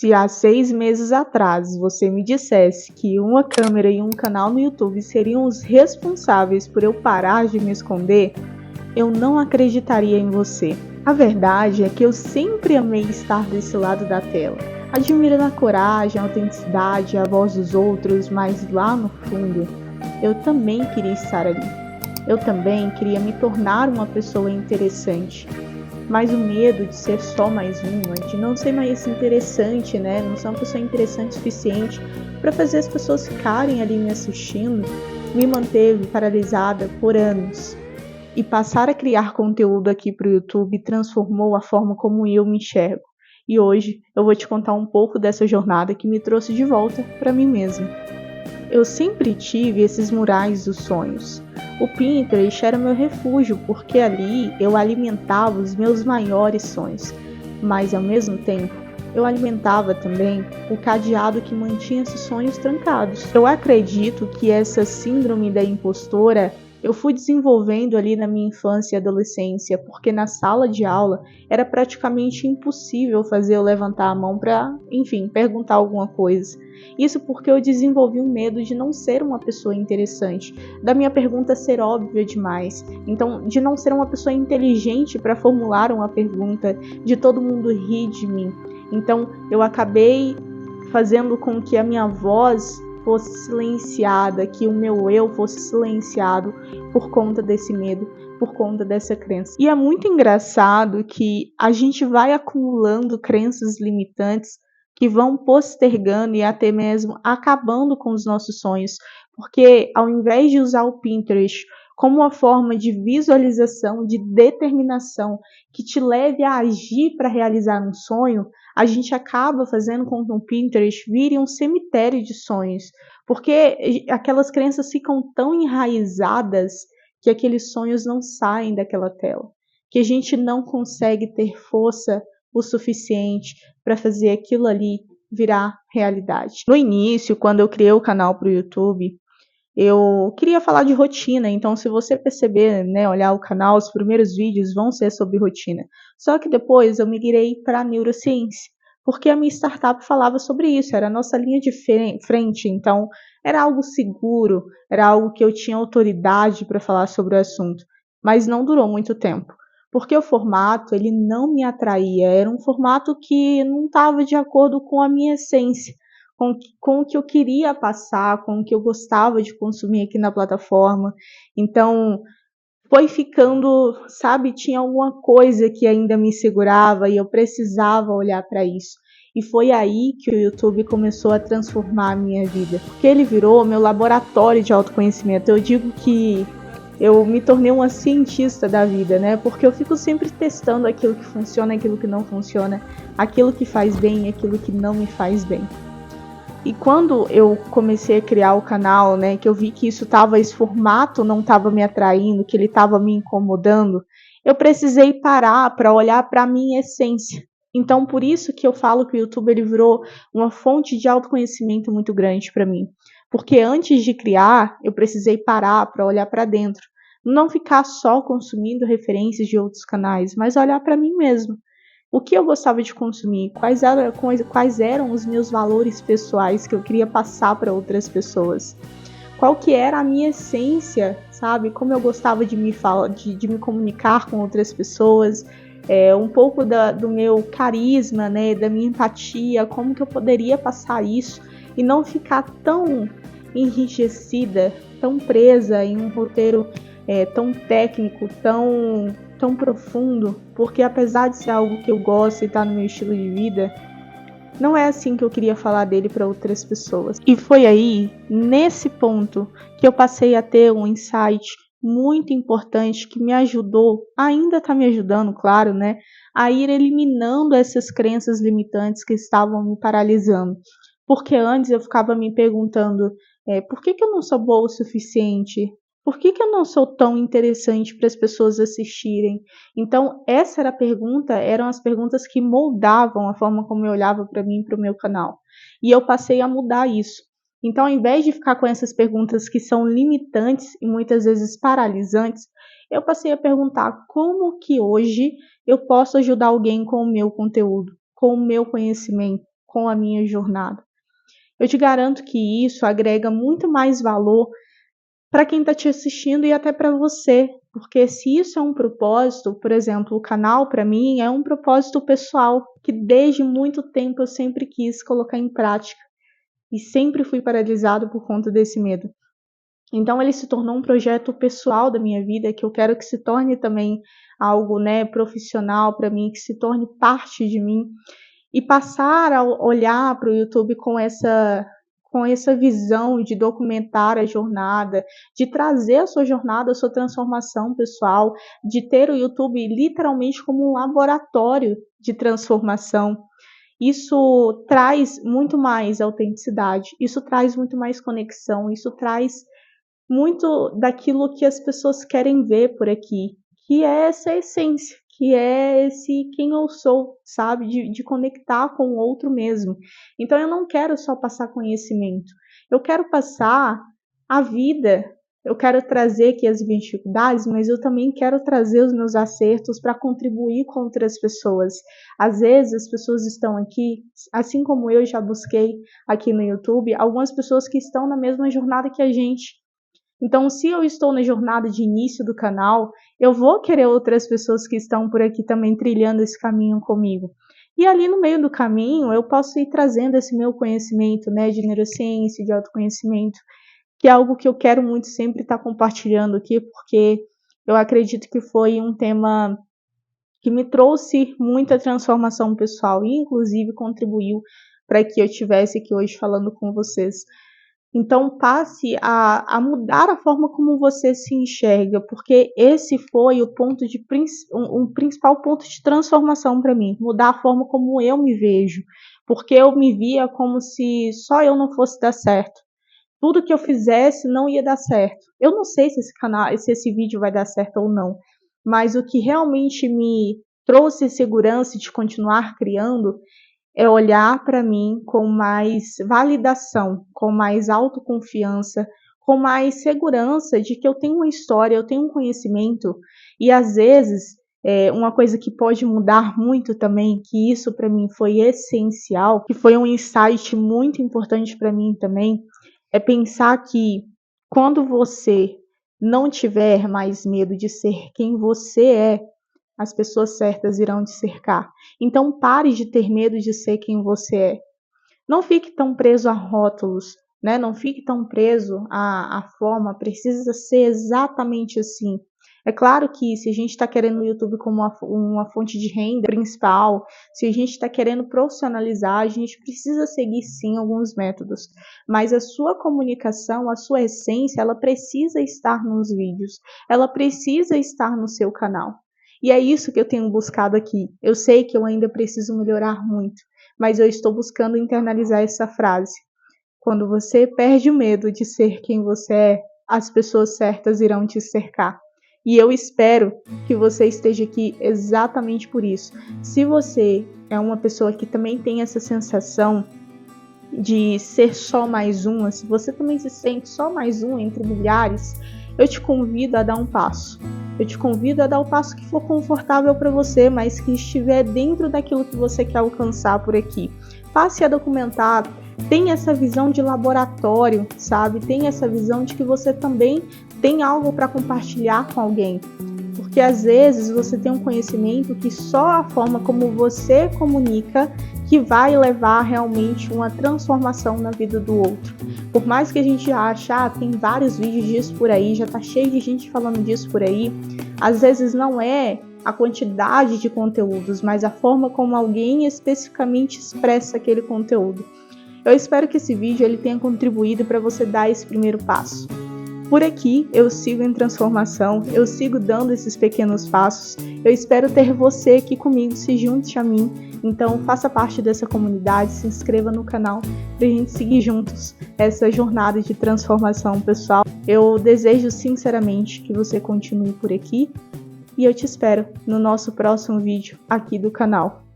Se há 6 meses atrás você me dissesse que uma câmera e um canal no YouTube seriam os responsáveis por eu parar de me esconder, eu não acreditaria em você. A verdade é que eu sempre amei estar desse lado da tela. Admirando a coragem, a autenticidade, a voz dos outros, mas lá no fundo, eu também queria estar ali. Eu também queria me tornar uma pessoa interessante. Mas o medo de ser só mais uma, de não ser mais interessante, né? Não ser uma pessoa interessante o suficiente para fazer as pessoas ficarem ali me assistindo, me manteve paralisada por anos. E passar a criar conteúdo aqui para o YouTube transformou a forma como eu me enxergo. E hoje eu vou te contar um pouco dessa jornada que me trouxe de volta para mim mesma. Eu sempre tive esses murais dos sonhos. O Pinterest era meu refúgio porque ali eu alimentava os meus maiores sonhos, mas ao mesmo tempo eu alimentava também o cadeado que mantinha esses sonhos trancados. Eu acredito que essa síndrome da impostora eu fui desenvolvendo ali na minha infância e adolescência, porque na sala de aula era praticamente impossível fazer eu levantar a mão para, enfim, perguntar alguma coisa. Isso porque eu desenvolvi um medo de não ser uma pessoa interessante, da minha pergunta ser óbvia demais, então de não ser uma pessoa inteligente para formular uma pergunta, de todo mundo rir de mim. Então eu acabei fazendo com que a minha voz fosse silenciada, que o meu eu fosse silenciado por conta desse medo, por conta dessa crença. E é muito engraçado que a gente vai acumulando crenças limitantes que vão postergando e até mesmo acabando com os nossos sonhos, porque ao invés de usar o Pinterest como uma forma de visualização, de determinação que te leve a agir para realizar um sonho, a gente acaba fazendo com que o Pinterest vire um cemitério de sonhos, porque aquelas crenças ficam tão enraizadas que aqueles sonhos não saem daquela tela, que a gente não consegue ter força o suficiente para fazer aquilo ali virar realidade. No início, quando eu criei o canal para o YouTube, eu queria falar de rotina, então se você perceber, né, olhar o canal, os primeiros vídeos vão ser sobre rotina. Só que depois eu migrei para a neurociência, porque a minha startup falava sobre isso, era a nossa linha de frente, então era algo seguro, era algo que eu tinha autoridade para falar sobre o assunto, mas não durou muito tempo. Porque o formato, ele não me atraía, era um formato que não estava de acordo com a minha essência, com o que eu queria passar, com o que eu gostava de consumir aqui na plataforma. Então, foi ficando, sabe, tinha alguma coisa que ainda me segurava e eu precisava olhar para isso. E foi aí que o YouTube começou a transformar a minha vida, porque ele virou meu laboratório de autoconhecimento. Eu digo que eu me tornei uma cientista da vida, né? Porque eu fico sempre testando aquilo que funciona, aquilo que não funciona, aquilo que faz bem e aquilo que não me faz bem. E quando eu comecei a criar o canal, né, que eu vi que esse formato não estava me atraindo, que ele estava me incomodando, eu precisei parar para olhar para a minha essência. Então, por isso que eu falo que o YouTube ele virou uma fonte de autoconhecimento muito grande para mim. Porque antes de criar, eu precisei parar para olhar para dentro. Não ficar só consumindo referências de outros canais, mas olhar para mim mesmo. O que eu gostava de consumir, quais eram os meus valores pessoais que eu queria passar para outras pessoas, qual que era a minha essência, sabe? Como eu gostava de me comunicar com outras pessoas, um pouco do meu carisma, né? Da minha empatia, como que eu poderia passar isso e não ficar tão enrijecida, tão presa em um roteiro tão técnico, tão profundo, porque apesar de ser algo que eu gosto e estar no meu estilo de vida, não é assim que eu queria falar dele para outras pessoas. E foi aí, nesse ponto, que eu passei a ter um insight muito importante que me ajudou, ainda está me ajudando, claro, né, a ir eliminando essas crenças limitantes que estavam me paralisando. Porque antes eu ficava me perguntando, por que eu não sou boa o suficiente? Por que eu não sou tão interessante para as pessoas assistirem? Então, eram as perguntas que moldavam a forma como eu olhava para mim e para o meu canal. E eu passei a mudar isso. Então, ao invés de ficar com essas perguntas que são limitantes e muitas vezes paralisantes, eu passei a perguntar como que hoje eu posso ajudar alguém com o meu conteúdo, com o meu conhecimento, com a minha jornada. Eu te garanto que isso agrega muito mais valor para quem está te assistindo e até para você, porque se isso é um propósito, por exemplo, o canal para mim é um propósito pessoal que desde muito tempo eu sempre quis colocar em prática e sempre fui paralisado por conta desse medo. Então ele se tornou um projeto pessoal da minha vida que eu quero que se torne também algo, profissional para mim, que se torne parte de mim e passar a olhar para o YouTube com essa visão de documentar a jornada, de trazer a sua jornada, a sua transformação pessoal, de ter o YouTube literalmente como um laboratório de transformação. Isso traz muito mais autenticidade, isso traz muito mais conexão, isso traz muito daquilo que as pessoas querem ver por aqui, que é essa essência, que é esse quem eu sou, sabe? De conectar com o outro mesmo. Então eu não quero só passar conhecimento, eu quero passar a vida, eu quero trazer aqui as minhas dificuldades, mas eu também quero trazer os meus acertos para contribuir com outras pessoas. Às vezes as pessoas estão aqui, assim como eu já busquei aqui no YouTube, algumas pessoas que estão na mesma jornada que a gente. Então, se eu estou na jornada de início do canal, eu vou querer outras pessoas que estão por aqui também trilhando esse caminho comigo. E ali no meio do caminho, eu posso ir trazendo esse meu conhecimento, de neurociência, de autoconhecimento, que é algo que eu quero muito sempre estar compartilhando aqui, porque eu acredito que foi um tema que me trouxe muita transformação pessoal e, inclusive, contribuiu para que eu estivesse aqui hoje falando com vocês. Então, passe a mudar a forma como você se enxerga, porque esse foi o principal ponto de transformação para mim, mudar a forma como eu me vejo, porque eu me via como se só eu não fosse dar certo. Tudo que eu fizesse não ia dar certo. Eu não sei se esse vídeo vai dar certo ou não, mas o que realmente me trouxe segurança de continuar criando é olhar para mim com mais validação, com mais autoconfiança, com mais segurança de que eu tenho uma história, eu tenho um conhecimento e às vezes uma coisa que pode mudar muito também, que isso para mim foi essencial, que foi um insight muito importante para mim também, é pensar que quando você não tiver mais medo de ser quem você é, as pessoas certas irão te cercar. Então pare de ter medo de ser quem você é. Não fique tão preso a rótulos, Não fique tão preso à forma, precisa ser exatamente assim. É claro que se a gente está querendo o YouTube como uma fonte de renda principal, se a gente está querendo profissionalizar, a gente precisa seguir sim alguns métodos. Mas a sua comunicação, a sua essência, ela precisa estar nos vídeos, ela precisa estar no seu canal. E é isso que eu tenho buscado aqui. Eu sei que eu ainda preciso melhorar muito, mas eu estou buscando internalizar essa frase. Quando você perde o medo de ser quem você é, as pessoas certas irão te cercar. E eu espero que você esteja aqui exatamente por isso. Se você é uma pessoa que também tem essa sensação de ser só mais uma, se você também se sente só mais um entre milhares, eu te convido a dar um passo. Eu te convido a dar o passo que for confortável para você, mas que estiver dentro daquilo que você quer alcançar por aqui. Passe a documentar, tenha essa visão de laboratório, sabe? Tenha essa visão de que você também tem algo para compartilhar com alguém. Porque às vezes você tem um conhecimento que só a forma como você comunica que vai levar realmente uma transformação na vida do outro. Por mais que a gente ache, tem vários vídeos disso por aí, já tá cheio de gente falando disso por aí, às vezes não é a quantidade de conteúdos, mas a forma como alguém especificamente expressa aquele conteúdo. Eu espero que esse vídeo ele tenha contribuído para você dar esse primeiro passo. Por aqui eu sigo em transformação, eu sigo dando esses pequenos passos, eu espero ter você aqui comigo, se junte a mim, então faça parte dessa comunidade, se inscreva no canal para a gente seguir juntos essa jornada de transformação pessoal. Eu desejo sinceramente que você continue por aqui e eu te espero no nosso próximo vídeo aqui do canal.